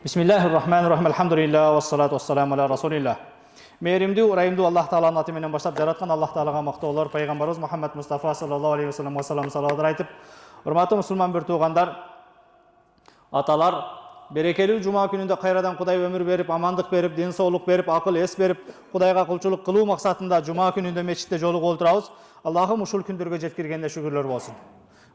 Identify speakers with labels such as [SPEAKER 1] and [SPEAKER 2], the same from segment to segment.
[SPEAKER 1] Bismillahirrahmanirrahim. Elhamdülillah ve salatu vesselamu ala Rasulillah. Mehrimdүү, ырайымдуу Аллах Тааланын аты менен баштап жараткан Аллах Таалага мактоолор, пайгамбарыбыз Мухаммад Мустафа саллаллаху алейхи вассалам салаваттар айтып, урматтуу мусулман бир туугандар, аталар, берекелүү жума күнүндө кайрадан Кудай өмүр берип, амандык берип, ден соолук берип, акыл эс берип, Кудайга кулчулук кылуу максатында жума күнүндө мечитте жолугуп отурабыз. Аллахым ушул күндөргө жеткиргенде шүгүрлөр болсун.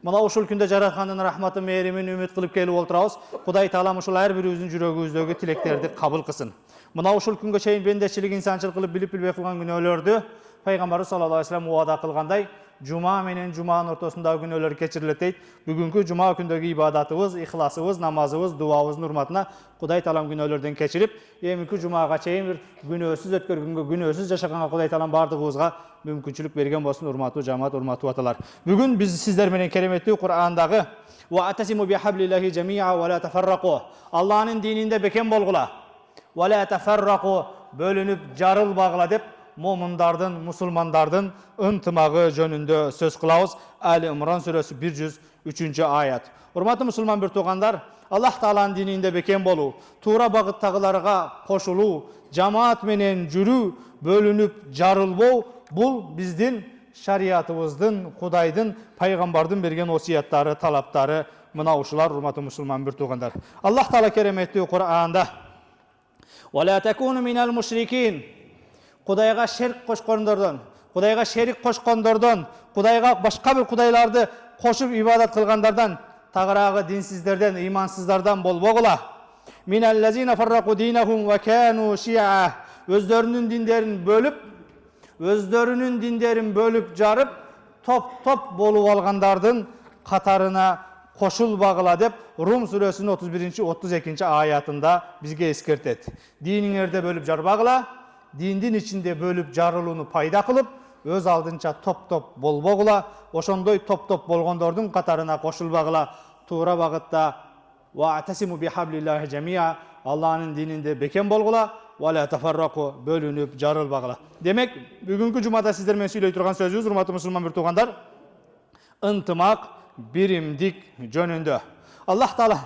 [SPEAKER 1] Мына ушул күндө жараткандын рахматы, мээримин үмүт кылып келип отурабыз. Кудай Таалам ушул ар бирибиздин жүрөгүбүздөгү тилектерди кабыл кылсын. Мына ушул күнгө чейин бендечилик, инсанчылык кылып билип билбей кылган күнөөлөрдү пайгамбарыбыз саллаллаху алейхи вассалам убада кылгандай, жума менен жуманын ортосундагы күнөөлөр кечирилет дейт. Бүгүнкү жума күндөгү ибадатыбыз, ихласыбыз, намазыбыз, дуабыздын урматына Кудай Таалам күнөөлөрдөн кечирип, эмки жумага чейин бир күнөөсүз өткөргөнгө, күнөөсүз жашаганга Кудай Таалам бардыгыбызга мүмкүнчүлүк берген болсун. Урматтуу жамаат, урматтуу аталар. Бүгүн биз сиздер менен кереметтүү Кур'андагы "Ва атасиму бихаблиллахи жамиа ва ла тафаррaqu" Алланын дининде бекем болгула. "Ва ла тафаррaqu" бөлүнүп жарылбагыла деп момундардын, мусулмандардын ынтымагы жөнүндө сөз кылабыз. Али Имран сүрөсү 103-аят. Урматтуу мусулман бир туугандар, Аллах Тааланын дининде бекем болуу, туура багыттагыларга кошулуу, жамаат менен жүрүү, бөлүнүп жарылбоо бул биздин шариятыбыздын, Кудайдын, пайгамбардын берген осуяттары, талаптары мына ушулар. Урматтуу мусулман бир туугандар, Аллах Таала кереметтүү Кур'анда "Ва ла такуну минал мушрикин" Кудайга шерк кошкондордон, Кудайга шерик кошкондордон, Кудайга башка бир кудайларды кошуп ибадат кылгандардан, тагыраагы динсиздерден, ыймансыздардан болбогула. "Миналлазина фаррaqu динахум ва кану ши'a" өздөрүнүн диндерин бөлүп жарып, топ болуп алгандардын катарына кошулбагыла деп Рум сүрөсүнүн 31-32 бизге эскертет. Диниңерде бөлүп жарбагыла, диндин ичинде бөлүп жарылууну пайда кылып, өз алдынча топ болбогула, ошондой топ болгондордун катарына кошулбагыла. Туура багытта "Ва атасиму бихаблиллахи жамиа" Алланын дининде бекем болгула, "Ва ла тафаррaqu" бөлүнүп жарылбагыла. Демек, бүгүнкү жумада сиздер менен сүйлөй турган сөзүбүз, урматтуу мусулман бир туугандар, ынтымак, биримдик жөнүндө. Аллах Таала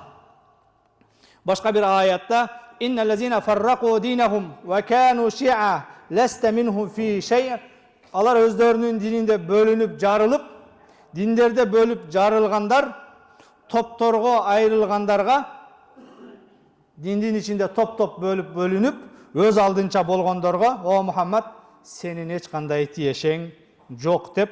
[SPEAKER 1] башка бир аятта "Инналлазина фаррaqu динахум ва кану ши'a ласта минхум фи шей" алар өздөрүнүн дининде бөлүнүп жарылып, диндерде бөлүп жарылгандар, топторго айрылгандарга, диндин ичинде топ бөлүнүп, өз алдынча болгондорго "О Мухаммад, сенин эч кандай тиешең жок" деп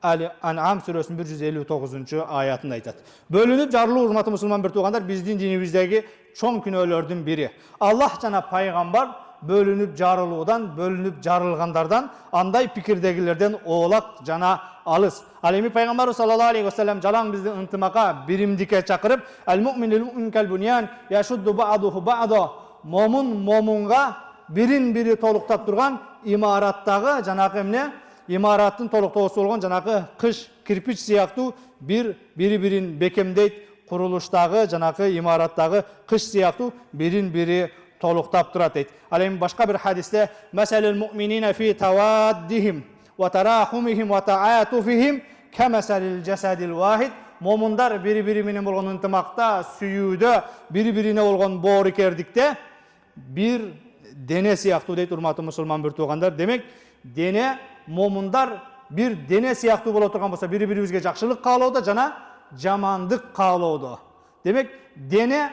[SPEAKER 1] Али Ан'ам сүрөсүнүн 159-аятында айтат. Бөлүнүп жарылуу, урматтуу мусулман бир туугандар, биздин динибиздеги чоң күнөөлөрдүн бири. Аллах жана пайгамбар бөлүнүп жарылуудан, бөлүнүп жарылгандардан, андай пикирдегилерден оолак жана алыс. Ал эми пайгамбар саллаллаху алейхи вассалам жалаң бизди ынтымакка, биримдикке чакырып, "Ал-му'минул му'мин кал-буньян яшудду ба'духу ба'да" момунга бирин-бири толуктап турган имараттагы жанагы эмне? Имараттын толуктоосу болгон жанагы кыш, кирпич сыяктуу бири-бирин бекемдейт. Курулуштагы жанагы имараттагы кыш сыяктуу бирин-бири толуктап турат дейт. Ал эми башка бир хадисте "Масалул му'минина фи таваддихим ва тарахумихим ва та'атуфихим камасалил жасадил вахид" момундар бири-бири менен болгон ынтымакта, сүйүүдө, бири-бирине болгон боорукердикте бир дене сыяктуу дейт. Урматтуу мусулман бир туугандар, демек дене, момундар бир дене сыяктуу боло турган болсо, бири-бирибизге жакшылык каалоодо жана жамандык каалоодо. Демек дене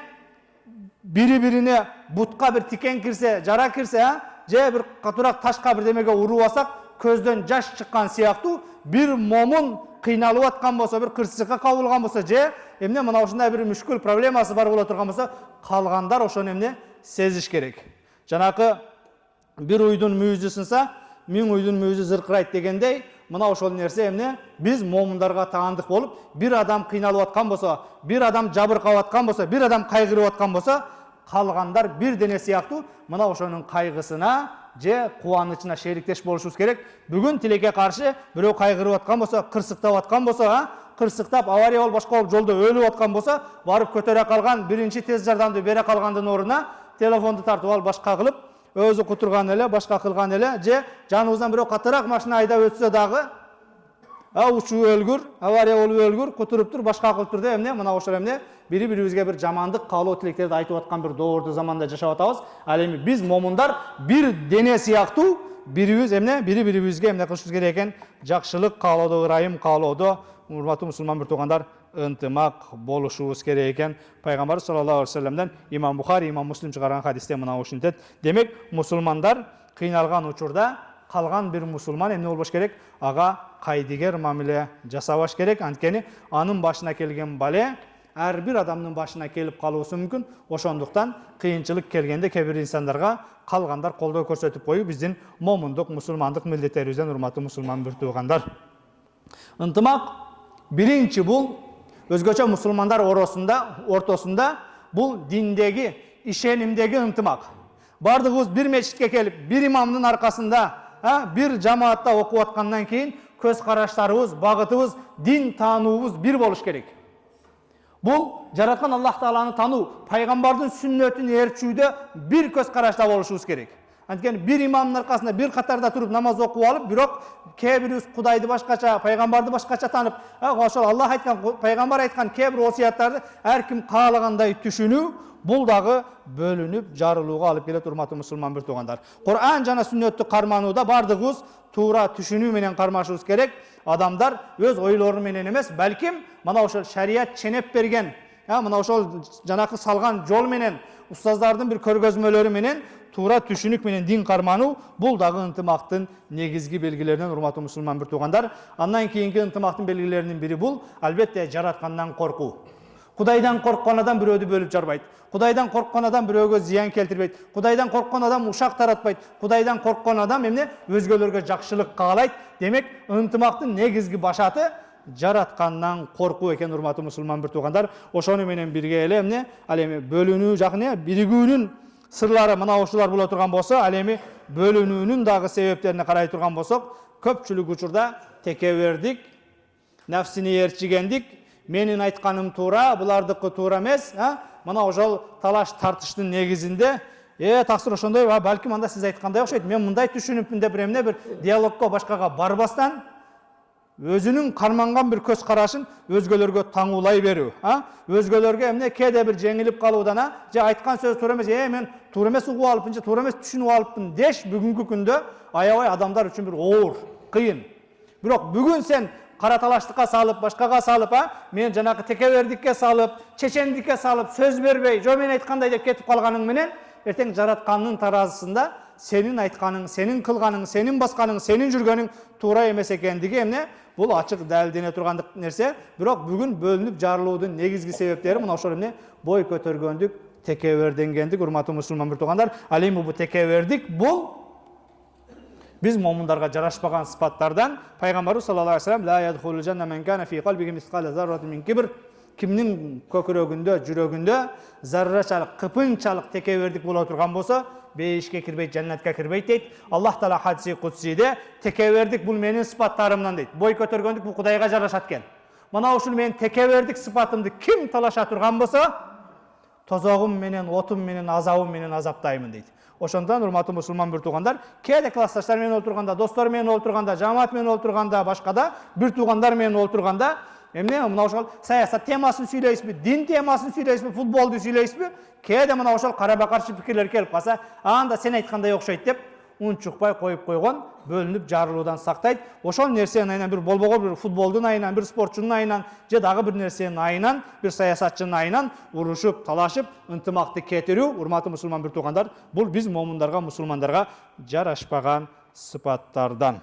[SPEAKER 1] бири-бирине бутка бир тикен кирсе, жара кирсе, же бир катуураак ташка бир демеге уруп алсак, көздөн жаш чыккан сыяктуу бир момун кыйналып аткан болсо, бир кырсыкка кабылган болсо, же эмне мына ушундай бир мүшкүл проблемасы бар боло турган болсо, калгандар ошону эмне сезиш керек. Жанакы бир уйдун мүйүзү сынса, 1000 уйдун мүйүзү зыркырайт дегендей, мына ошол нерсе эмне? Биз момундарга таандык болуп, бир адам кыйналып аткан болсо, бир адам жабыркап аткан болсо, бир адам кайгырып аткан болсо, калгандар бир дене сыяктуу мына ошонун кайгысына же кубанычына шериктеш болушубуз керек. Бүгүн тилекке каршы бирөө кайгырып аткан болсо, кырсыктап аткан болсо, кырсыктап авария болуп башка болуп жолдо өлүп аткан болсо, барып көтөрө калган, биринчи тез жардамды бере калгандын ордуна телефонду тартып алып башка кылып, өзү кутурган эле, башка кылган эле, же жаныбыздан бирөө катыраак машина айдап өтсө дагы учуп өлгүр, авария болуп өлгүр, кутуруп тур, башка кылып тур деп эмне мына ошол эмне бири-бирибизге бир жамандык, каалоо тилектерди айтып аткан бир доорду заманда жашап атабыз. Ал эми биз момундар бир дене сыяктуу бирибиз эмне бири-бирибизге эмне кылышыбыз керек экен? Жакшылык каалоодо, ырайым каалоодо, урматтуу мусулман бир туугандар, ынтымак болушубуз керек экен. Пайгамбар саллаллаху алейхи вассаламдан имам Бухари, имам Муслим чыгарган хадисте мына ушинтет. Демек, мусулмандар кыйналган учурда калган бир мусулман эмне болбош керек? Ага кайдыгер мамиле жасабаш керек. Анткени анын башына келген бале ар бир адамдын башына келип калуусу мүмкүн. Ошондуктан кыйынчылык келгенде кээ бир инсандарга калгандар колдоо көрсөтүп коюу биздин момундук, мусулмандык милдеттерибизден, урматтуу мусулман бир туугандар. Ынтымак биринчи бул өзгөчө мусулмандар ортосунда бул диндеги, ишенимдеги ынтымак. Бардыгыбыз бир мечитке келип, бир имамдын аркасында, бир жамаатта окуп аткандан кийин көз караштарыбыз, багытыбыз, дин таануубуз бир болуш керек. Бул жараткан Аллах Тааланы тануу, пайгамбардын сүннөтүн ээрчүүдө бир көз карашта болушубуз керек. Анткени бир имамдын аркасында бир катарда туруп намаз окуп алып, бирок кээ бирибиз Кудайды башкача, пайгамбарды башкача танып, ошол Аллах айткан, пайгамбар айткан кээ бир осуяттарды ар ким каалагандай түшүнүү, бул дагы бөлүнүп жарылууга алып келет, урматтуу мусулман бир туугандар. Кур'ан жана сүннөттү карманууда бардыгыбыз туура түшүнүү менен кармашыбыз керек. Адамдар өз ойлору менен эмес, балким мына ошол шарият ченеп берген, мына ошол жанакы салган жол менен, устаздардын бир көргөзмөлөрү менен туура түшүнүк менен дин кармануу, бул дагы ынтымактын негизги белгилеринен, урматтуу мусулман бир туугандар. Андан кийинки ынтымактын белгилеринин бири бул албетте жараткандан коркуу. Кудайдан корккон адам бирөөдү бөлүп жарбайт. Кудайдан корккон адам бирөөгө зыян келтирбейт. Кудайдан корккон адам ушак таратпайт. Кудайдан корккон адам эмне өзгөлөргө жакшылык каалайт. Демек, ынтымактын негизги башаты жараткандан коркуу экен, урматтуу мусулман бир туугандар. Ошону менен бирге эле эмне ал эми бөлүнүү жакын биригүүнүн сырлары мына ушулар боло турган болсо, ал эми бөлүнүүнүн дагы себептерине карай турган болсок, көпчүлүк учурда текебердик, нафсини ээрчигендик, менин айтканым туура, булардыкы туура эмес, мына ошол талаш тартыштын негизинде таксыр ошондой, балким анда сиз айткандай окшойт, мен мындай түшүнүпмүн деп бир диалогко башкага барбастан өзүнүн карманган бир көз карашын өзгөлөргө таңуулай берүү, өзгөлөргө эмне кээде бир жеңилип калуудан, же айткан сөз туура эмес, мен туура эмес угуп алыпмын, же туура эмес түшүнүп алыпмын деш бүгүнкү күндө аябай адамдар үчүн бир оор, кыйын. Бирок бүгүн сен кара талаштыкка салып, башкага салып, мен жанакы текебердикке салып, чечендикке салып, сөз бербей, жо мен айткандай деп кетип калганың менен, эртең жараткандын таразысында сенин айтканың, сенин кылганың, сенин басканың, сенин жүргөнүң туура эмес экендиги эмне? Бул ачык далилдене турган нерсе. Бирок бүгүн бөлүнүп жарылуудун негизги себептери мына ошол эмне? Бой көтөргөндүк, текеберденгендик, урматтуу мусулман бир туугандар. Ал эми бул текебердик бул биз момундарга жарашпаган сыпаттардан. Пайгамбарыбыз саллаллаху алейхи вассалам ла ядхулул жанна мен кана фи қалбиги мисқала зарратин мин кибр, кимнин көкүрөгүндө, жүрөгүндө заррачалык, кыпынчалык текебердик боло турган болсо, бейишке кирбейт, жаннатка кирбейт дейт. Аллах Таала хадиси кудсиде текебердик бул менин сыпаттарымдан дейт. Бой көтөргөндүк бул Кудайга жарашат экен. Мына ушул менин текебердик сыпатымды ким талаша турган болсо, тозогум менен, отум менен, азабым менен азаптаймын дейт. Ошондон урматтуу мусулман бир туугандар, кээде классташтар менен олтурганда, достор менен олтурганда, жамаат менен олтурганда, башкада бир туугандар менен олтурганда, эмне мына ошол саясат темасын сүйлөйсүзбү, дин темасын сүйлөйсүзбү, футболду сүйлөйсүзбү? Кээде мына ошол карама каршы пикирлер келип калса, анда сен айткандай окшойт деп унчукпай коюп койгон, бөлүнүп жарылуудан сактайт. Ошол нерсенин айынан бир болбогон бир футболдун айынан, бир спортчунун айынан, же дагы бир нерсенин айынан, бир саясатчынын айынан урушуп, талашып, ынтымакты кетирүү, урматтуу мусулман бир туугандар, бул биз момундарга, мусулмандарга жарашпаган сыпаттардан.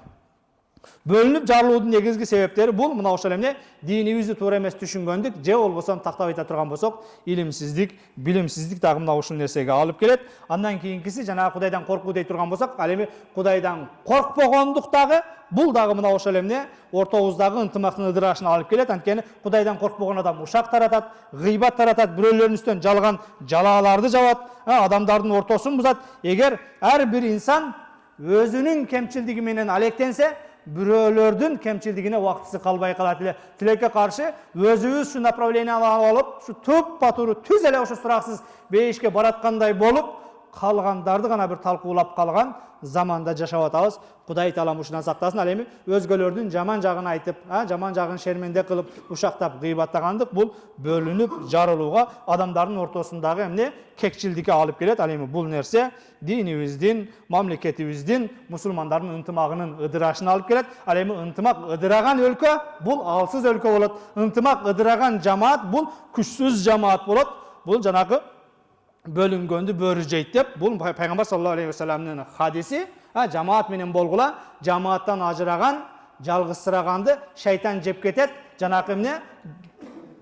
[SPEAKER 1] Бөлүнүп жарылуудун негизги себептери бул мына ошол эмне? Динибизди туура эмес түшүнгөндүк, же болбосо тактап айта турган болсок, илимсиздик, билимсиздик дагы мына ушул нерсеге алып келет. Андан кийинкиси жана Кудайдан коркуу дей турган болсок, ал эми Кудайдан коркпогондук дагы, бул дагы мына ошол эмне? Ортобуздагы ынтымактын ыдырашына алып келет. Анткени Кудайдан коркпогон адам ушак таратат, гыйбат таратат, бирөөлөрдүн үстүнөн жалган жалааларды жабат, адамдардын ортосун бузат. Эгер ар бир инсан өзүнүн кемчилдиги менен алектенсе, бирөөлөрдүн кемчилдигине убактысы калбай калат эле. Тилекке каршы өзүбүз ушу направление алып, ушу туп-туура түз эле ушу сураксыз бейишке бараткандай болуп, калгандарды гана бир талкуулап калган заманда жашап атабыз. Кудай Таала ушундан сактасын. Ал эми өзгөлөрдүн жаман жагын айтып, жаман жагын шерменде кылып, ушактап гыйбаттагандык бул бөлүнүп жарылууга, адамдардын ортосундагы эмне кекчилдикке алып келет. Ал эми бул нерсе динибиздин, мамлекетибиздин, мусулмандардын ынтымагынын ыдырашына алып келет. Ал эми ынтымак ыдыраган өлкө бул алсыз өлкө болот. Ынтымак ыдыраган жамаат бул күчсүз жамаат болот. Бул жанагы бөлүнгөндү бөрү жейт деп, бул пайгамбар саллаллаху алейхи вассаламдын хадиси. Жамаат менен болгула, жамааттан ажыраган, жалгызсыраганды шайтан жеп кетет. Жанакы эмне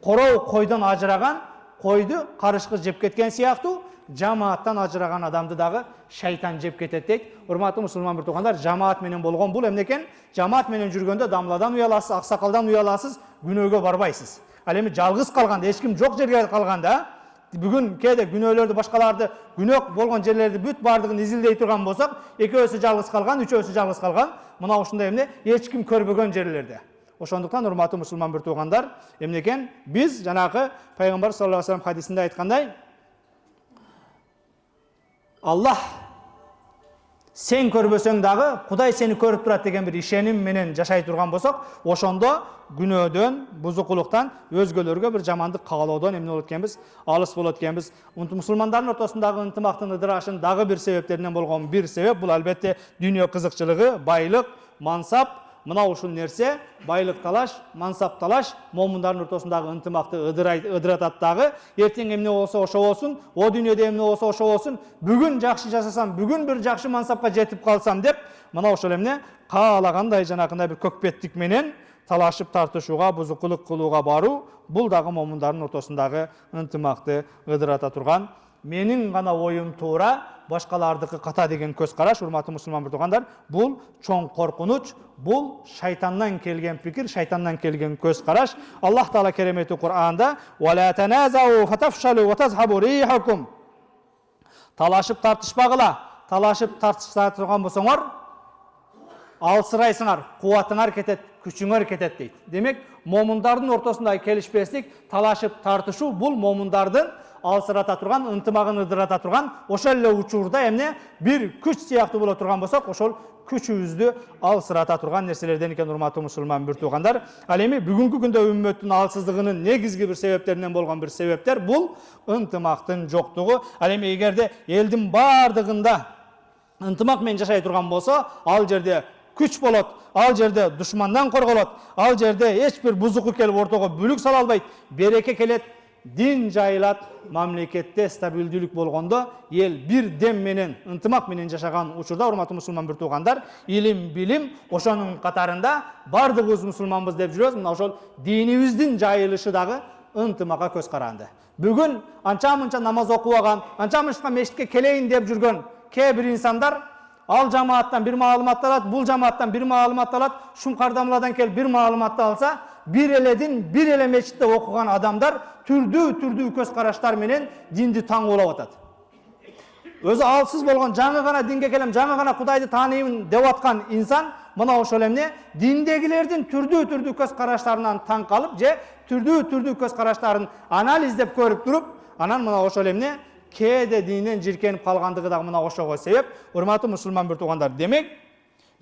[SPEAKER 1] короо койдон ажыраган койду карышкы жеп кеткен сыяктуу, жамааттан ажыраган адамды дагы шайтан жеп кетет дейт. Урматтуу мусулман бир туугандар, жамаат менен болгон бул эмне экен? Жамаат менен жүргөндө дамладан уяласыз, аксакалдан уяласыз, күнөөгө барбайсыз. Ал эми жалгыз калганда, эч ким жок жерге калганда, бүгүн кээде күнөөлөрдү, башкаларды, күнөө болгон жерлерди бүт бардыгын изилдей турган болсок, экөөсү жалгыз калган, үчөөсү жалгыз калган, мына ушундай эмне эч ким көрбөгөн жерлерде. Ошондуктан урматтуу мусулман бир туугандар, эмне экен? Биз жанагы пайгамбар саллаллаху алейхи вассалам хадисинде айткандай, Аллах сен көрбөсөң дагы Кудай сени көрүп турат деген бир ишеним менен жашай турган болсок, ошондо күнөөдөн, бузукулуктан, өзгөлөргө бир жамандык каалоодон эмне болот экенбиз? Алыс болот экенбиз. Мусулмандардын ортосундагы ынтымактын ыдырашын дагы бир себептеринен болгон бир себеп бул албетте дүйнө кызыкчылыгы, байлык, мансап. Мына ушул нерсе байлык талаш, мансап талаш момундардын ортосундагы ынтымакты ыдыратат дагы. Эртең эмне болсо ошо болсун, о дүйнөдө эмне болсо ошо болсун, бүгүн жакшы жашасам, бүгүн бир жакшы мансапка жетип калсам деп, мына ошол эмне каалагандай жанакындай бир көкпеттик менен талашып тартышууга, бузукулук кылууга баруу, бул дагы момундардын ортосундагы ынтымакты ыдырата турган. Менин гана оюм туура, башкалардыкы ката деген көз караш, урматтуу мусулман бир туугандар, бул чоң коркунуч, бул шайтандан келген пикир, шайтандан келген көз караш. Аллах Таала керемети Кур'анда: "Ва ла таназау фатафшалу ва тазхабу рихакум". Талашып тартышпагыла, талашып тартышса турган болсоңор, алсырайсыңар, кубатыңар кетет, күчүңөр кетет дейт. Демек, момундардын ортосундагы келишпестик, талашып тартышуу бул момундардын алсырата турган, ынтымагын ыдырата турган, ошол эле учурда эмне бир күч сыяктуу боло турган болсок, ошол күчүбүздү алсырата турган нерселерден экен, урматтуу мусулман бир туугандар. Ал эми бүгүнкү күндө үммөттүн алсыздыгынын негизги бир себептеринен болгон бир себептер бул ынтымактын жоктугу. Ал эми эгерде элдин бардыгында ынтымак менен жашай турган болсо, ал жерде күч болот, ал жерде душмандан корголот, ал жерде эч бир бузуку келип ортого бүлүк сала албайт, береке келет, дин жайылат, мамлекетте стабилдүүлүк болгондо, эл бир дем менен, ынтымак менен жашаган учурда, урматтуу мусулман бир туугандар, илим, билим ошонун катарында бардыгыбыз мусулманбыз деп жүрөбүз. Мына ошол динибиздин жайылышы дагы ынтымакка көз каранды. Бүгүн анча-мынча намаз окубаган, анча-мынча мешитке келейин деп жүргөн кээ бир инсандар ал жамааттан бир маалыматты алат, бул жамааттан бир маалыматты алат, Шумкардамладан келип бир маалыматты алса, бир эле бир эле мечитте окуган адамдар түрдүү көз караштар менен динди таңуулап атат. Өзү алсыз болгон, жаңы гана динге келем, жаңы гана Кудайды тааныймын деп аткан инсан, мына ошол эмне диндегилердин түрдүү көз караштарынан таң калып, же түрдүү көз караштарын анализдеп көрүп туруп, анан мына ошол эмне кээде динден жиркенип калгандыгы дагы мына ошого себеп. Урматтуу мусулман бир туугандар, демек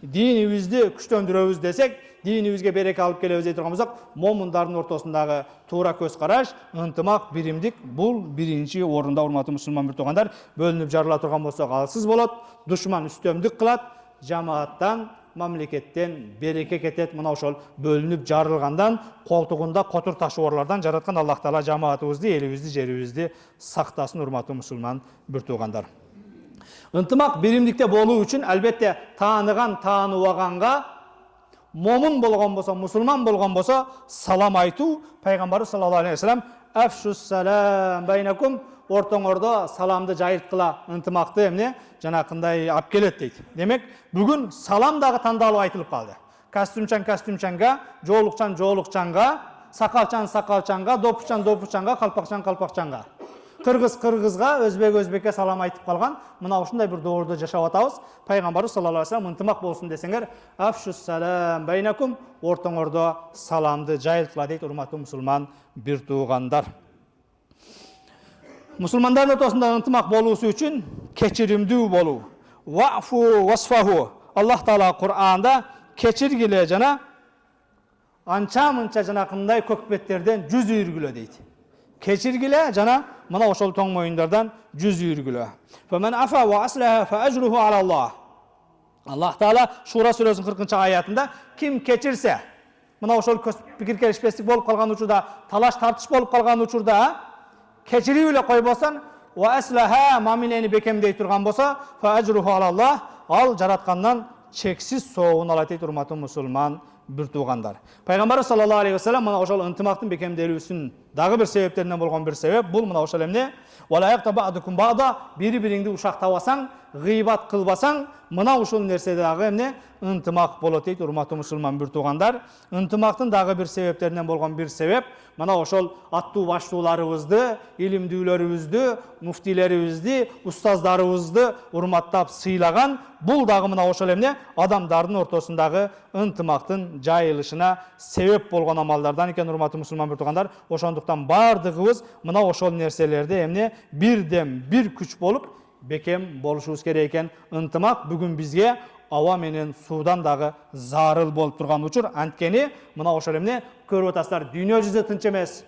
[SPEAKER 1] динибизди күчтөндүрөбүз десек, динибизге береке алып келебиз дей турган болсок, момундардын ортосундагы туура көз караш, ынтымак, биримдик бул биринчи орунда. Урматтуу мусулман бир туугандар, бөлүнүп жарыла турган болсок алсыз болот, душман үстөмдүк кылат, жамааттан, мамлекеттен береке кетет. Мына ошол бөлүнүп жарылгандан, колтугунда котур ташыбарлардан жараткан Аллах Таала жамаатыбызды, элибизди, жерибизди сактасын. Урматтуу мусулман бир туугандар, ынтымак биримдикте болуу үчүн албетте тааныган, тааныбаганга, момун болгон болсо, мусулман болгон болсо салам айтуу. Пайгамбарыбыз саллаллаху алейхи вассалам: "Афшус салам байнакум", ортоңордо саламды жайылткыла, ынтымакты эмне жанакындай алып келет дейт. Демек, бүгүн салам дагы тандалып айтылып калды. Костюмчан костюмчанга, жоолукчан жоолукчанга, сакалчан сакалчанга, допучан допучанга, калпакчан калпакчанга, кыргыз кыргызга, өзбек өзбекке салам айтып калган. Мына ушундай бир доордо жашап атабыз. Пайгамбарыбыз саллаллаху алейхи вассалам ынтымак болсун десеңер, афшус салам байнакум, ортоңордо саламды жайылткыла дейт. Урматтуу мусулман бир туугандар, мусулмандардын ортосунда ынтымак болуусу үчүн keçirimdүү болуу. Wa'fu wasfahu. Allah Taala Kur'an'da keçirgile jana ança-mınça janakınday kökbetlerden 100 ürgülö deydi. Keçirgile jana mana oşol toң moyunlardan 100 ürgülö. Femen afa ve aslaha fe ecruhu ala Allah. Allah Taala Şura suresinin 40. ayetinde kim keçirse, mana oşol pikir kelişpeslik bolup kalgan uçurda, talaş tartış bolup kalgan uçurda keçiriп эле койбосоң, ve aslaha mamileni bekemdey turgan bolsa, fe ecruhu ala Allah. Al jaratkandan çeksiz soğuğun alat deydi urmatı musulman bir tuğandar. Peygamber sallallahu aleyhi ve sellem mana oşol ıntımaktın bekemdelүүsүн dagı bir sebeplerden bolgan bir sebep bul mana oşol emne wala yaqta ba'dukum ba'da biri-biringdi uşaktabasaң, gıybat kılbasaң, mana oşol nersede dagı emne ıntımak bolat deydi urmatı musulman bir tuğandar. Intımaktın dagı bir sebeplerinden bolgan bir sebep mana oşol attуу baştuularыбызды, ilimdүүлөрүбүздү, muftileribizdi, ustazlarыбызды urmattap sıylagan bul dagı mana oşol emne adamdardын ortosundagı ынтымактын жайылышына себеп болгон амалдардан экен урматтуу мусулман bir tuğandar. Oşonduktan bardığımız mına oşol nerselerde emne birden bir küç bolup bekem boluşubuz kerek eken. Ынтымак bugün bizge awa menen suudan dagı zarıl bolup turgan uçur. Antkeni mına oşol emne көрүп атасыздар, dünya жүзү тынч эмес.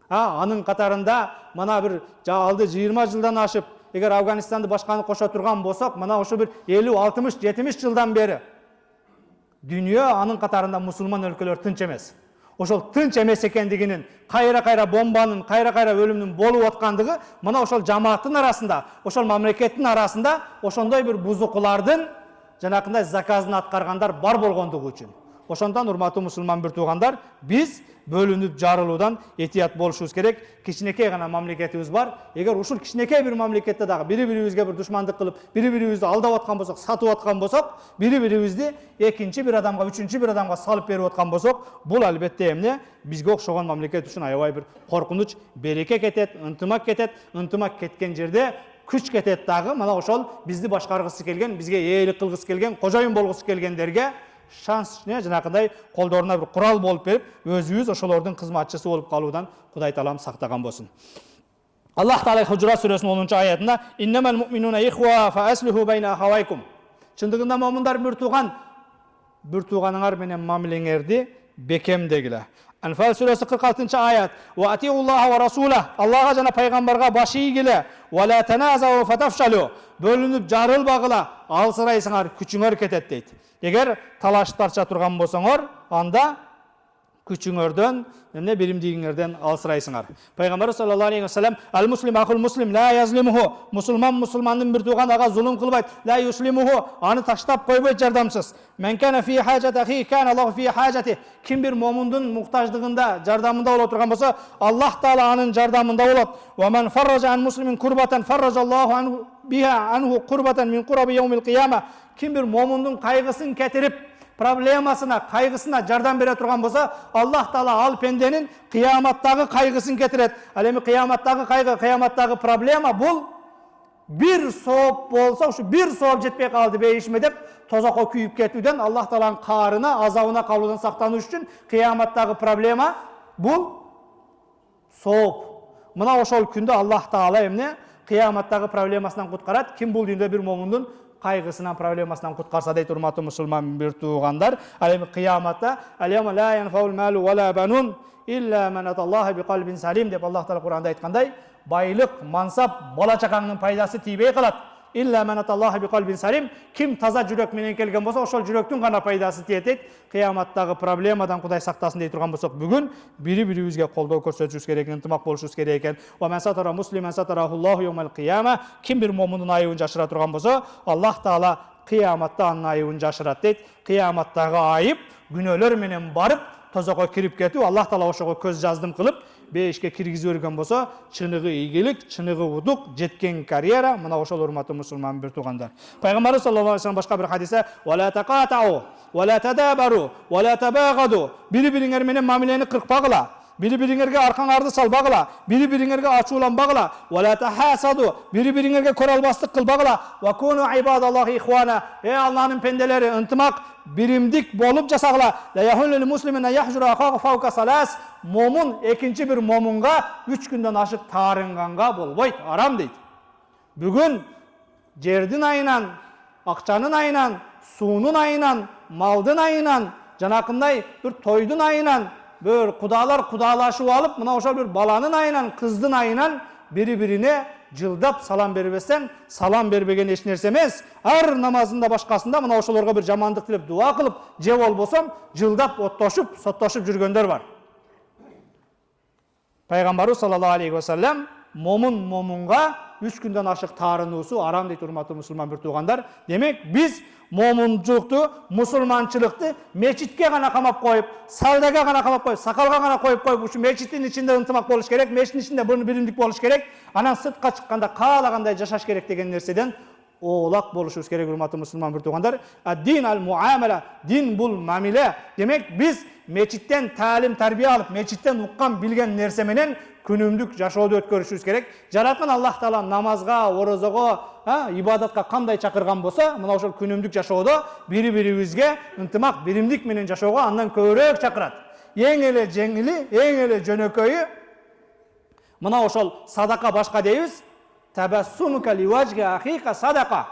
[SPEAKER 1] Анын катарында мына bir алды 20 жылдан ашып, эгер Афганистанды башканы кошо турган болсок, мына ошо bir 50, 60, 70 жылдан бери dünya анын катарында мусулман өлкөлөр тынч эмес. Ошол тынч эмес экендигинин, кайра-кайра бомбанын, кайра-кайра өлүмдүн болуп аткандыгы мына ошол жамааттын арасында, ошол мамлекеттин арасында ошондой bir бузукулардын жанакындай заказын аткаргандар бар болгондугу үчүн. Ошондон урматтуу мусулман bir tuğandar, biz bölünüp jarılууdan etiyat boluşubuz kerek. Кичинекей гана мамлекетибиz бар. Эгер ушул кичинекей bir мамлекетте дагы бири-бирибизге bir душмандык кылып, бири-бирибизди алдап аткан болсок, сатып аткан болсок, бири-бирибизди экинчи bir адамга, үчүнчү bir адамга салып берип аткан болсок, бул албетте эмне бизге окшогон мамлекет үчүн аябай bir коркунуч, береке кетет, ынтымак кетет. Ынтымак кеткен жерде күч кетет дагы. Мына ошол бизди башкаргысы келген, бизге ээлик кылгысы келген, кожоюн болгусу келгендерге шанс не жанакындай колдоруна bir курал болуп берип, өзүбүз ошолордун кызматчысы болуп калуудан Кудай Таалам сактаган болсун. Аллах Таала Худжурат сүрөсүнүн 10-чу аятында «Иннамал муъминуна ихва фа аслиху байна ахавайкум». Чындыгында му'миндар bir tuğanыңар менен мамилеңерди бекемдегиле. Anfal suresi 46. ayet. Ve atiullaha ve rasulah. Allah'a jana peygamberga başı igile. Ve la tenazavu fatafşalu. Bölünüp jarılbagıla. Alsıraysыңар, küçüңөр ketet deydi. Eğer talaştarça turgan bolsaңар, anda küçüңөрдөн, эмне биримдигиңерден алсырайсыңар. Peygamber sallallahu aleyhi ve sellem al muslim akul muslim la yazlimuhu. Musulman musulmandын bir tuğan aga zulüm kılbayt. La yuslimuhu. Anı taştap koybayt jardamsız. Men kana fi hajat ahi kana Allah fi hajati. Kim bir momundun muhtaçlığında, jardamında olup turgan bolsa, Allah Taala anın jardamında olup. Ve men farraja an muslimin kurbatan farrajallahu anhu biha anhu kurbatan min qurabi yawmil qiyamah. Kim bir momundun kaygısını getirip problemasına, kaygısına jardam bere turgan bolsa, Allah Taala al pendenin kıyamattagı kaygısını getiret. Alemi kıyamattagı kaygı, kıyamattagı problema bul. Bir soğup bolsa, şu bir soğup jetpey kaldı beyişme dep, tozakka kүйüp ketүүден, Allah Taala'nın karına, azabına kalуудан saqtanuş üçün kıyamattagı problema bul soğup. Mına oşol күндө Allah Taala emne kıyamattagı problemasından kutkarat. Kim bul dünyada bir momundun kaygısından, problemasından kutkarsa deyt urmatı musulman bir tuğandar. Alemi kıyamatta aleyma la yanfaul malu ve la banun illa men atallaha bi kalbin salim dep Allah Taala Kur'anda aytkanday, baylık, mansap, bola çakаңның пайдасы тийбей калат. İlla men atallaha bi kalbin salim. Kim taza жүрөк менен келген болса, ошол жүрөктүн гана пайдасы тиет дейт. Кыяматтагы проблемадан Кудай сактасын дей турган болсок, бүгүн бири-бирибизге колдоо көрсөтүшүбүз керек, ынтымак болушубуз керек экен. Ва мен сатара муслимен сатарахуллаху йомал кыяма. Ким bir момундун айыбын жашыра турган болсо, Аллах Таала кыяматта анын айыбын жашырат дейт. Кыяматтагы айып күнөөлөр менен барып, тозокко кирип кетүү, Аллах Таала ошого көз жаздым кылып, бейишке киргизип өргөн болсо, чыныгы ийгилик, чыныгы удук, жеткен карьера, мына ошол урматтуу мусулман bir tuğandar. Peygamber sallallahu aleyhi ve sellem başka bir hadise, "Ve la taqata'u, ve la tadabaru, ve la tabaghadu." Biri-biriңер менен мамилени кыркпагыла. Biri-biriңерге аркаңарды салбагыла, biri-biriңерге ачууланбагыла, ve la tahasadu, biri-biriңерге kör albastык кылбагыла, ve kunu ibadallahi ihwana. Ey Allah'ın pendeleri, ынтымак, birimdik bolup jasagıla. La yahulul muslimin yahjura akahu fawqa salas. Momun ekinci bir momunga 3 günden aşık tarınganga bolboyt, aram deydi. Bugün жердин айынан, акчанын айынан, суунун айынан, малдын айынан, жанакындай бир тойдун айынан, бир кудалар кудалашып алып, мына ошол бир баланын айынан, кыздын айынан бири-бирине жылдап салам бербесен, салам бербеген эч нерсе эмес. Ар намазында башкасында мына ошолорго бир жамандык тилеп дуа кылып, же болбосо жылдап оттошуп, соттошуп жүргөндөр бар. Пайгамбарыбыз саллаллаху алейхи ва саллям момунга 3 күндөн ашык таарынуусу арам дейт, урматтуу мусулман бир туугандар. Демек, биз момунчулукту, мусулманчылыкты мечитке гана камап коюп, салдага гана камап коюп, сакалга гана коюп ушу мечиттин ичинде ынтымак болуш керек, мечиттин ичинде биримдик болуш керек, анан сыртка чыкканда каалагандай жашаш керек деген нерседен оолак болушубуз керек, урматтуу мусулман бир туугандар. Дин ал-муамала, дин бул мамиле. Демек, биз мечиттен таалим тарбия алып, мечиттен уккан билген нерсе менен күнүмдүк жашоодо өткөрүшүбүз керек. Жараткан Аллах Таала намазга, орозого, ибадатка кандай чакырган болсо, мына ошол күнүмдүк жашоодо бири-бирибизге ынтымак, биримдик менен жашоого андан көбүрөөк чакырат. Эң эле жеңили, эң эле жөнөкөйү мына ошол садака башка дейбиз. Табассумука ливажги ахика садака.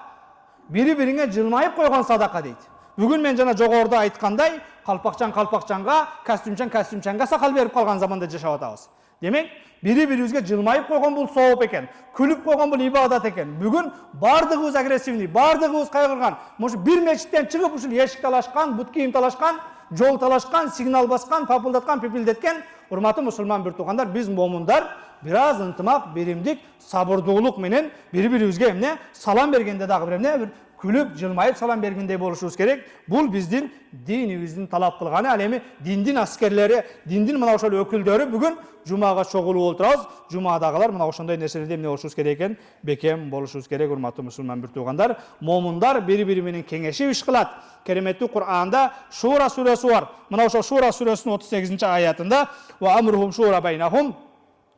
[SPEAKER 1] Бири-бириңе жылмайып койгон садака дейт. Бүгүн мен жана жогоруда айткандай, калпакчанга, костюмчанга сакал берип калган заманда жашап атабыз. Демек, бири-бирибизге жылмайып койгон бул сооп экен, күлүп койгон бул ибадат экен. Бүгүн бардыгыбыз агрессивный, бардыгыбыз кайгырган. Мошу бир мечиттен чыгып ушул эшик талашкан, бут кийим талашкан, жол талашкан, сигнал баскан, папылдаткан, пипилдеткен. Урматтуу мусулман бир туугандар, биз момундар бир аз ынтымак, биримдик, сабырдуулук менен бири-бирибизге эмне салам бергенде дагы бир эмне бир күлүп, жылмайып салам бергендей болушубуз керек. Бул биздин динибиздин талап кылганы. Ал эми диндин аскерлери, диндин мына ошол өкүлдөрү бүгүн жумага чогулуп отурабыз. Жумадагылар мына ошондой нерселерде эмне болушубуз керек экен, бекем болушубуз керек, урматтуу мусулман бир туугандар. Момундар бири-бири менен кеңешип иш кылат. Кереметтүү Кур'анда Шура сүрөсү бар. Мына ошол Шура сүрөсүнүн 38-аятында ва амрухум шура байнахум,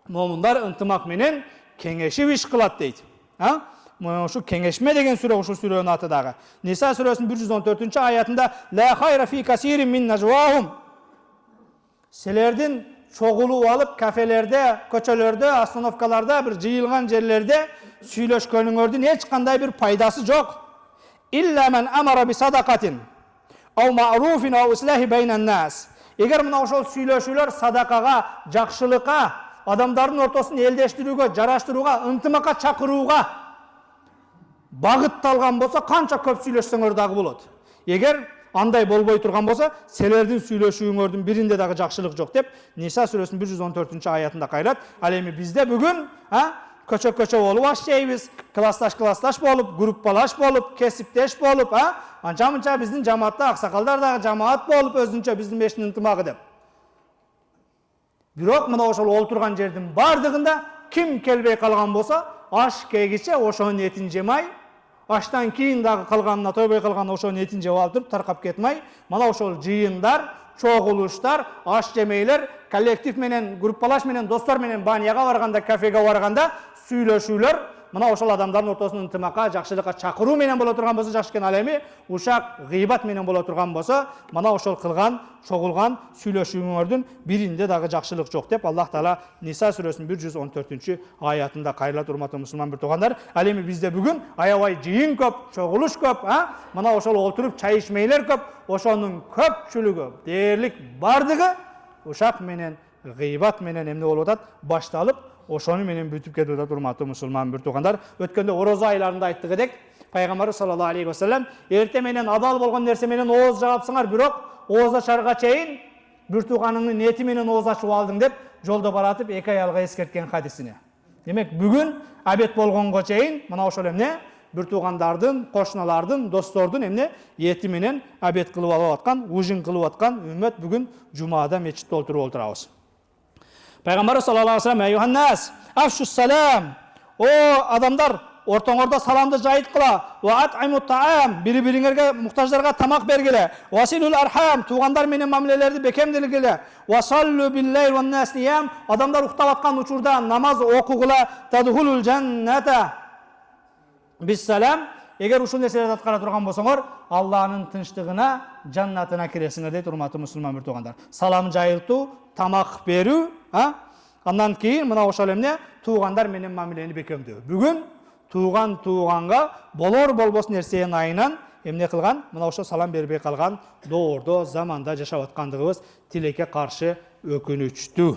[SPEAKER 1] момундар ынтымак менен кеңешип иш кылат дейт. Шу кеңешме деген сүрө, ушул сүрөнүн аты дагы. Ниса сүрөсүнүн 114-аятында ла хайра фи касирин мин najwahum. Силердин чогулуп алып кафелерде, көчөлөрдө, остановкаларда, бир жыйылган жерлерде сүйлөшкөнүңөрдүн эч кандай бир пайдасы жок. Илля мен амара би садакатин ау ма'руфин ау ислахи байнан нас. Эгер мына ошол сүйлөшүүлөр садакага, жакшылыкка, адамдардын ортосун элдештирүүгө, жараштырууга, ынтымакка чакырууга багытталган болсо, канча көп сүйлөшсөңөр дагы болот. Эгер андай болбой турган болсо, силердин сүйлөшүүңөрдүн биринде дагы жакшылык жок деп Ниса сүрөсүнүн 114-аятында кайрат. Ал эми бизде бүгүн көчө болуп аш жейбиз, классташ болуп, группалаш болуп, кесиптеш болуп, анча-мынча биздин жамаатта аксакалдар дагы жамаат болуп, өзүнчө биздин мештин ынтымагы деп. Бирок мына ошол олтурган жердин бардыгында ким келбей калган болсо, аш кегиче ошонун этин жемай, аштан кийин дагы калганына тойбой калган ошонун этин жеп алып туруп таркап кетмей, мана ошол жыйындар, чогулуштар, аш жемейлер, коллектив менен, группалаш менен, достор менен баняга барганда, кафеге барганда сүйлөшүүлөр, мына ошол адамдардын ортосунун ынтымакка, жакшылыкка чакыруу менен боло турган болсо жакшы экен. Ал эми ушак гыйбат менен боло турган болсо, мана ошол кылган, чогулган сүйлөшүүңөрдүн биринде дагы жакшылык жок деп Аллах Таала Ниса сүрөсүнүн 114-аятында кайрылат, урматтуу мусулман бир туугандар. Ал эми бизде бүгүн аябай жыйын көп, чогулуш көп, мына ошол олтуруп чай ичмейлер көп, ошонун көпчүлүгү, дээрлик бардыгы ушак менен, гыйбат менен эмне болуп атат, башталып, ошону менен бүтүп кетип атат, урматтуу мусулман бир туугандар. Өткөндө орозо айларында айттык эдик. Пайгамбарыбыз саллаллаху алейхи ва саллям эрте менен абал болгон нерсе менен ооз жабапсыңар, бирок ооз ачарга чейин бир тууганыңдын эти менен ооз ачып алдың деп жолдо баратып эки аялга эскерткен хадисине. Демек, бүгүн абет болгонго чейин мына ошол эмне бир туугандардын, кошуналардын, достордун эмне эти менен абет кылып алып аткан, ужин кылып аткан үммөт бүгүн жумада мечитте олтуруп отурабыз. Пайгамбар саллаллаху алейхи ва саллям айюханнас афшус салам, о адамдар, ортоңордо саламды жайыткыла, ва ат'имут таам, бири-бириңерге муктаждарга тамак бергиле, василул архам, туугандар менен мамилелерди бекемдилгиле, ва саллу биллайли ван нас нiyam, адамдар уктап аткан учурда намаз окугула, тадхулул жанната биссалам. Эгер ушул нерселерди аткара турган болсоңор, Аллахтын тынчтыгына, жаннатына киресиңер дейт, урматтуу мусулман бир туугандар. Салам жайылтуу, тамак берүү, андан кийин мына ошол эмне туугандар менен мамилени бекемдөө. Бүгүн туганга болор болбос нерсенин айынан эмне кылган? Мына ошо салам бербей калган доордо заманда жашап аткандыгыбыз тилекке каршы өкүнүчтүү.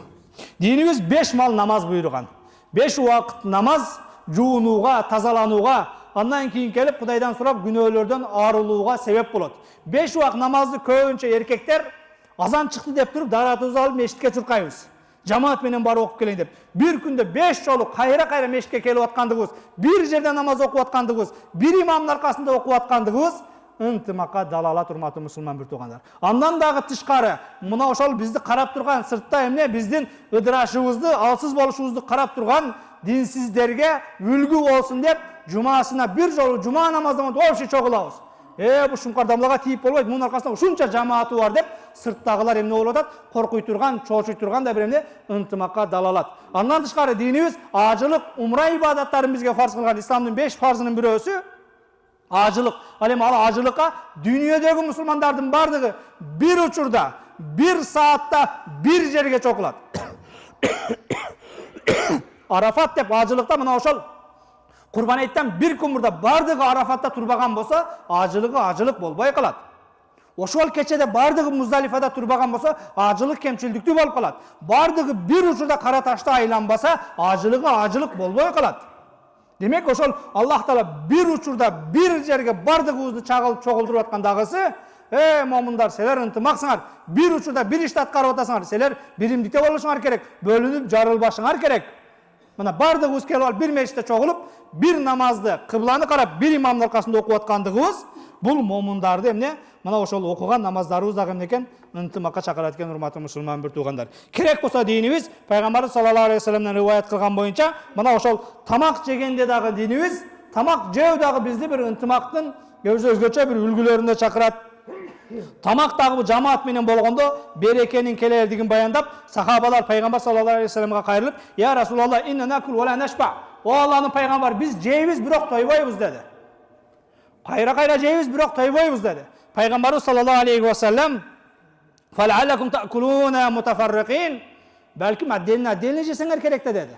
[SPEAKER 1] Динибиз 5 мал намаз буйруган. 5 убакыт намаз жуунууга, тазаланууга, андан кийин келип Кудайдан сурап күнөөлөрдөн арылууга себеп болот. 5 убакыт намазды көбүнчө эркектер азан чыкты деп туруп даратыбызды алып мешитке чуркайбыз. Жамаат менен барып окуп келейин деп. Bir күндө 5 жолу кайра мешитке келип аткандыгыбыз, bir жерде намаз окуп аткандыгыбыз, bir имамдын аркасында окуп аткандыгыбыз ынтымакка далалат, урматтуу мусулман бир туугандар. Андан дагы тышкары, мына ошол бизди карап турган сыртта эмне биздин ыдырашыбызды, алсыз болушубузду карап турган динсиздерге үлгү болсун деп жумасына bir жолу жума намаздан вообще чогулабыз. Bu шумкар дамлага тийип болбойт, мунун аркасында ушунча жамааты бар деп сырттагылар эмне болуп атат? Коркуй турган, чоочуй турган да бир эмне ынтымакка далалат. Андан тышкары динибиз ажылык, умра ибадаттарын бизге фарз кылган. Исламдын 5 фарзынын бирөөсү ажылык. Ал эми ал ажылыкка дүйнөдөгү мусулмандардын бардыгы bir учурда, bir саатта, bir жерге чогулат. Арафат деп ажылыкта мына ошол Курбан айттан bir күн мурда бардыгы Арафатта турбаган болсо, ажылыгы ажылык болбой калат. Ошол кечеде бардыгы Муздалифада турбаган болсо, ажылык кемчилдиктүү болуп калат. Бардыгы bir учурда кара ташты айланбаса, ажылыгы ажылык болбой калат. Демек ошол Аллах Таала bir учурда bir жерге бардыгыбызды чогултуруп аткандагысы, момундар, силер ынтымаксыңар. Bir учурда bir ишти аткарып атасыңар, силер биримдикте болушуңар керек, бөлүнүп жарылбашыңар керек. Мына бардыгыбыз келип алып bir мешитте чогулуп, bir намазды, кыбланы карап, bir имамдын аркасында окуп аткандыгыбыз, бул момундарды эмне? Мына ошол окуган намаздарыбыз дагы эмне экен? Ынтымакка чакырат экен, урматтуу мусулман бир туугандар. Керек болсо динибиз пайгамбарыбыз саллаллаху алейхи вассаламдан риваят кылган боюнча, мына ошол тамак жегенде дагы динибиз, тамак жөө дагы бизди бир ынтымактын өзгөчө бир үлгүлөрүндө чакырат. Тамак дагы жамаат менен болгондо берекенин келердигин баяндап, сахабалар пайгамбар саллаллаху алейхи вассаламга кайрылып, "Я Расулаллах, инна накул ва ла нашба." О Аллахтын пайгамбары, биз жейбиз, бирок тойбойбуз деди. Кайра жейбиз, бирок тойбойбуз деди. Пайгамбарыбыз саллаллаху алейхи вассалам, "Фал'аллакум та'кулуна мутафарриқин." Балким адден жесеңер керек деди.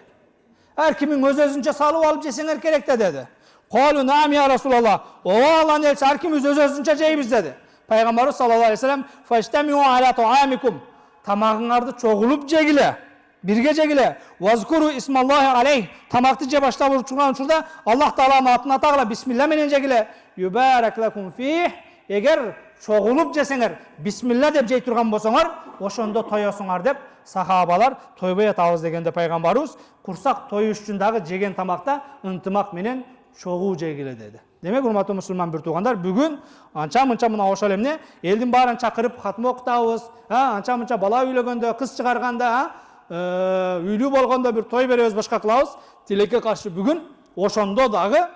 [SPEAKER 1] Ар кимин өз-өзүнчө салып алып жесеңер керек деди. "Қалу наам я Расулаллах." О Аллахтын элчиси, ар ким өз-өзүнчө жейбиз деди. Пайгамбарыбыз саллаллаху алейхи вассалам, "Фаштамиу аля туамикум." Тамагыңарды чогулуп жегиле, бирге жегиле. "Вазкуру исмаллахи алейх." Тамакты же баштап турган учурда Аллах Тааланын атын атагыла, бисмилла менен жегиле. "Юбарак лакум фих." Эгер чогулуп жесеңер, бисмилла деп жей турган болсоңор, ошондо тоёсуңар деп сахабалар тойбой атабыз дегенде пайгамбарыбыз курсак тоюш үчүн дагы жеген тамакта ынтымак менен чогуу жегиле деди. Демек, урматтуу мусулман бир туугандар, бүгүн анча-мынча мына ошол эмне, элдин баарын чакырып хатма окутабыз, анча-мынча бала үйлөгөндө, кыз чыгарганда, үйлүү болгондо бир той беребиз, башка кылабыз. Тилекке каршы бүгүн ошондо дагы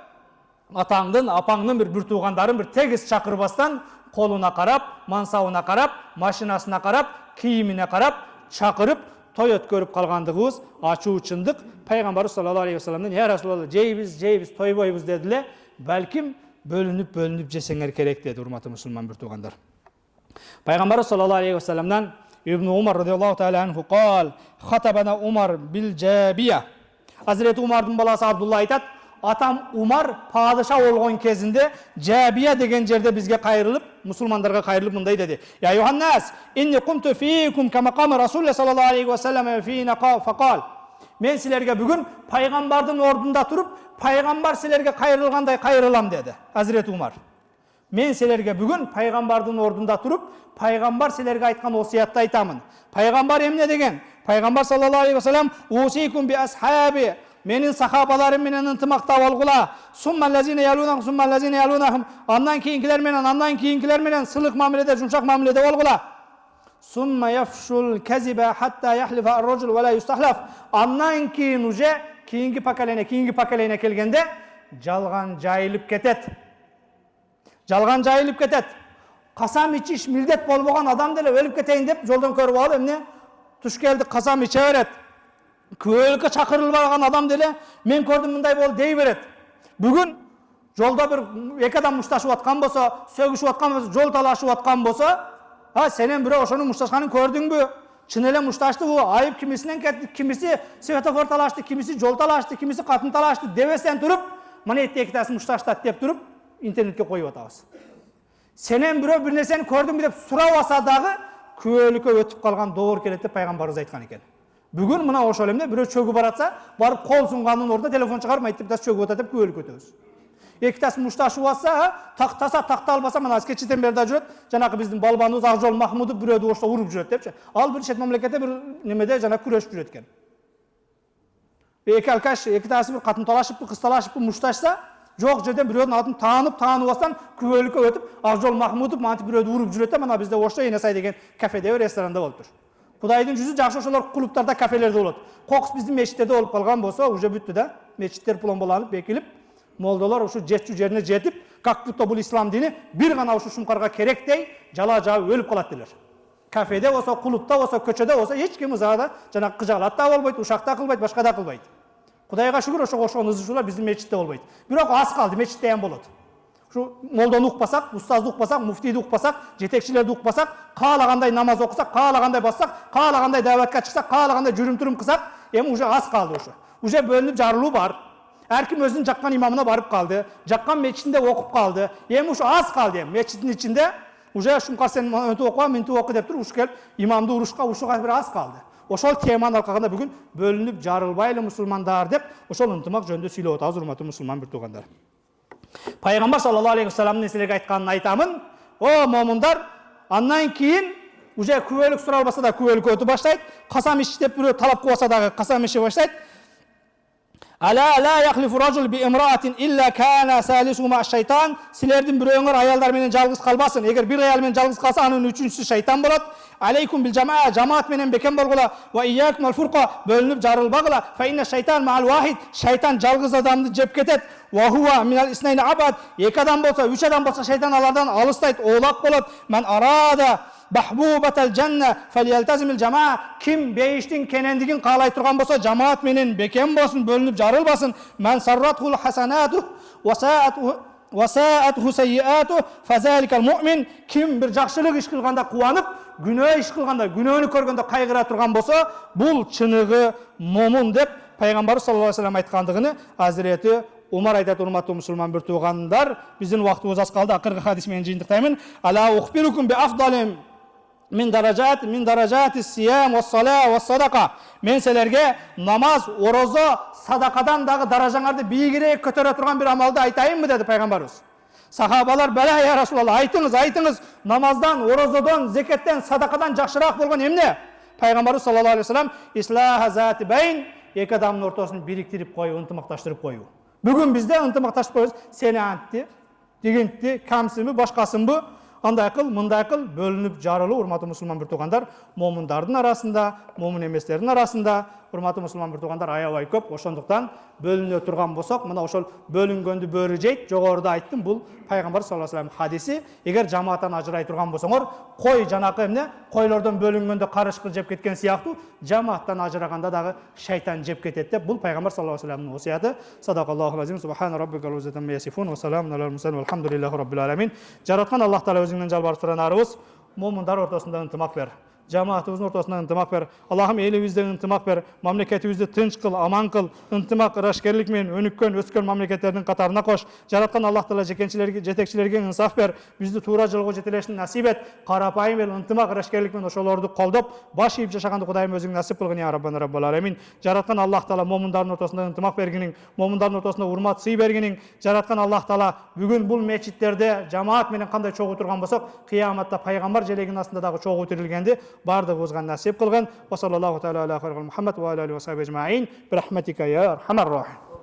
[SPEAKER 1] атаңдын, апаңдын бир туугандарын бир тегиз чакырбастан, колуна карап, мансабына карап, машинасына карап, кийимине карап, чакырып, той өткөрүп калгандыгыбыз ачуу чындык. Пайгамбарыбыз саллаллаху алейхи вассаламдан, "Я Расулаллах, жейбиз, тойбойбуз" дедиле. Балким бөлүнүп жесеңер керек деди, урматтуу мусулман бир туугандар. Пайгамбарыбыз саллаллаху алейхи вассаламдан Ибн Умар радиаллаху таала анху qal, "Хатабана Умар бил жабия." Азирет Умардын баласы Абдулла айтат, атам Умар падыша болгон кезинде Жабия деген жерде бизге кайрылып, мусулмандарга кайрылып мындай деди: "Я Юханнас, инни кумту фийкум кама кама Расулуллах саллаллаху алейхи вассалам фина фaqal." Мен силерге бүгүн пайгамбардын ордунда туруп, пайгамбар силерге кайрылгандай кайрылам деди Азирет Умар. Мен силерге бүгүн пайгамбардын ордунда туруп, пайгамбар силерге айткан осиятты айтамын. Пайгамбар эмне деген? Пайгамбар саллаллаху алейхи вассалам, "Усикум би асхаби." Менин сахабаларым менен ынтымакта болгула. "Суммаллазина ялунахум, суммаллазина ялунахум." Андан кийинкилер менен сылык мамиледе, жумшак мамиледе болгула. "Сумма яфшул казиба хатта яхлифа ар-раджул ва ла юстахлаф." Андан кийин уже кийинки поколение келгенде жалган жайылып кетет. Касам ичиш милдет болбогон адам деле өлүп кетейин деп жолдон көрүп алып эмне? Туш келди, касам иче берет. Көөлүккө чакырылбаган адам деле мен көрдүм мындай болду дей берет. Бүгүн жолдо бир эки адам мушташып аткан болсо, сөгүшүп аткан болсо, жол талашып аткан болсо, сенен бирөө ошонун мушташканын көрдүңбү? Чын эле мушташтыбы? Айып кимисинен кетти, кимиси светофор талашты, кимиси жол талашты, кимиси катын талашты дебестен туруп, мына этектасын мушташтат деп туруп интернетке коюп атабыз. Сенен бирөө бир нерсени көрдүңбү деп сурап алса дагы күбөлүккө өтүп калган доор келет деп пайгамбарыбыз айткан экен. Бүгүн мына ошол эмне бирөө чөгүп баратса, барып кол сунганын ордуна телефон чыгарып айтып тас чөгүп атат деп күбөлүккө өтөбүз. Эки тас мушташып алса, тактаса такта албаса мына кечитен бери да жүрөт. Жанагы биздин балбаныбыз Акжол Махмудов бирөөдү ошто уруп жүрөт депчи. Ал бир чет мамлекетте бир немеде жана күрөшүп жүрөт экен. Эки алкаш, эки тасы бир катын талашыппы, кыз талашыппы, мушташса, жок жерден бирөөдүн атын таанып алсаң, күбөлүккө өтүп, Акжол Махмудов мантип бирөөдү уруп жүрөт да, мына бизде ошто Энесай деген кафеде, ресторанда болуп тур. Кудайдын жүзү жакшы ошолор клубтарда, кафелерде болот. Кокус биздин мечиттерде болуп калган болсо, уже бүттү да. Мечиттер пломбаланып, бекилип, молдолор ушу жетчү жерине жетип, как будто бул ислам дини бир гана ушу шумкарга керектей, жала жабып өлүп калат делер. Кафеде болсо, клубта болсо, көчөдө болсо, эч ким ызада жана кыжаалат да болбойт, ушак да кылбайт, башка да кылбайт. Кудайга шүгүр ошого окшогон ызышуулар биздин мечитте болбойт. Бирок аз калды, мечитте ham болот. Ушу молдону укпасак, устазды укпасак, муфтийди укпасак, жетекчилерди укпасак, каалагандай намаз окусак, каалагандай бассак, каалагандай дааватка чыксак, каалагандай жүрүм-турум кылсак, эми уже аз калды ушу. Уже бөлүнүп жарылуу бар. Ар ким өзүнүн жаккан имамына барып калды, жаккан мечитинде окуп калды. Эми ушу аз калды эми мечиттин ичинде уже шумкар сен өтүп окуа, мынтип оку деп туруп ушу келип имамды урушка, ушуга бир аз калды. Ошол теманы алкаганда бүгүн бөлүнүп жарылбайлы мусулмандар деп ошол ынтымак жөнүндө сүйлөп атабыз, урматтуу мусулман бир туугандар. Пайгамбар саллаллаху алейхи вассаламдын силерге айтканын айтамын. О момундар, андан кийин уже күбөлүк суралбаса да күбөлүккө өтүп баштайт. Касам ич деп бирөө талап кылып алса дагы касам иче баштайт. Ала ла яхлифу ражул би имраатин илля кана салисума шайтан. Силердин бирөөңөр аялдар менен жалгыз калбасын. Эгер бир аял менен жалгыз калса, анын үчүнчүсү шайтан болот. Алейкум бил жамаа, жамаат менен бекем болгула. Ва iyyakum ал фурqa, бөлүнүп жарылбагыла. Фа инна шайтан маал вахид, шайтан жалгыз адамды жеп кетет. Ва хува минал иснайни абад, эки адам болсо, үч адам болсо шайтан алардан алыстайт, оолак болот. Ман арада бахбубатал жанна фалялтазимил жамаа. Ким бейиштин кенендигин каалай турган болсо, жамаат менен бекем болсун, бөлүнүп жарылбасын. Ман сарратхул хасанату ва саатху сайyiату фазаликал муъмин. Ким бир жакшылык иш кылганда кубанып, күнөө иш кылганда, күнөөнү көргөндө кайгыра турган болсо, бул чыныгы момун деп пайгамбар саллаллаху алейхи вассалам айткандыгын Азирети Умар айтат, урматтуу мусулман бир туугандар. Биздин убактыбыз аз калды, акыркы хадис менен жыйынтыктаймын. Ала ухбирукум би афдалим min darajati siyam ve salat ve sadaka. Men силерге намаз, орозо, садакадан дагы даражаңарды бийигирээк көтөрө турган бир амалды айтайынбы деди пайгамбарыбыз. Сахабалар бала я Расулалла, айтыңыз, намаздан, орозодон, зекеттен, садакадан жакшыраак болгон эмне? Пайгамбарыбыз саллаллаху алейхи вассалам ислаха зати байн, эки адамдын ортосун бириктирип коюу, ынтымакташтырып коюу. Бүгүн бизде ынтымакташып коебуз, сени антти, дегенти, камсымы, башкасымбы? Андай кыл, мындай кыл, бөлүнүп жарылуу, урматтуу мусулман бир туугандар, момундардын арасында, момун эместердин арасында, урматтуу мусулман бир туугандар, аябай көп. Ошондуктан бөлүнө турган болсок, мына ошол бөлүнгөндү бөрү жейт, жогоруда айттым, бул пайгамбар саллаллаху алейхи вассалам хадиси. Эгер жамааттан ажырай турган болсоңор, кой жанакы эмне, койлордон бөлүнгөндө карышкы жеп кеткен сыяктуу, жамааттан ажыраганда дагы шайтан жеп кетет деп, бул пайгамбар саллаллаху алейхи вассаламдын осуяты. Садакаллаху азим, субхана раббикал уззатам ясифун ва саламун алал мурсалин валхамдулиллахи раббил аламин. Жараткан Аллах таала өзүңдөн жалбарып суранарыбыз, момундар ортосунда ынтымак бер. Жамаатыбыздын ортосунда ынтымак бер. Аллахым элибизде ынтымак бер. Мамлекетибизди тынч кыл, аман кыл. Ынтымак, ырашкерлик менен өнүккөн, өскөн мамлекеттердин катарына кош. Жараткан Аллах таала жетекчилерге инсаф бер. Бизди туура жолго жетелешин насип эт. Карапайым эл ынтымак, ырашкерлик менен ошолорду колдоп, баш ийип жашаганды Кудайым өзүң насип кылгын я Раббана Раббал аламин. Жараткан Аллах таала момундардын ортосунда ынтымак бергениң, момундардын ортосунда урмат, сый бергениң. Жараткан Аллах таала бүгүн бул мечиттерде жамаат менен кандай чогуу турган болсок, кыяматта пайгамбар желегинин астында дагы чогуу тирилгенди бардыгыбызга насип кылгын. Ва саллаллаху таала аля хайрил Мухаммад ва аля алихи ва сахбихи ажмаин. Бирахматика я архамар рахим.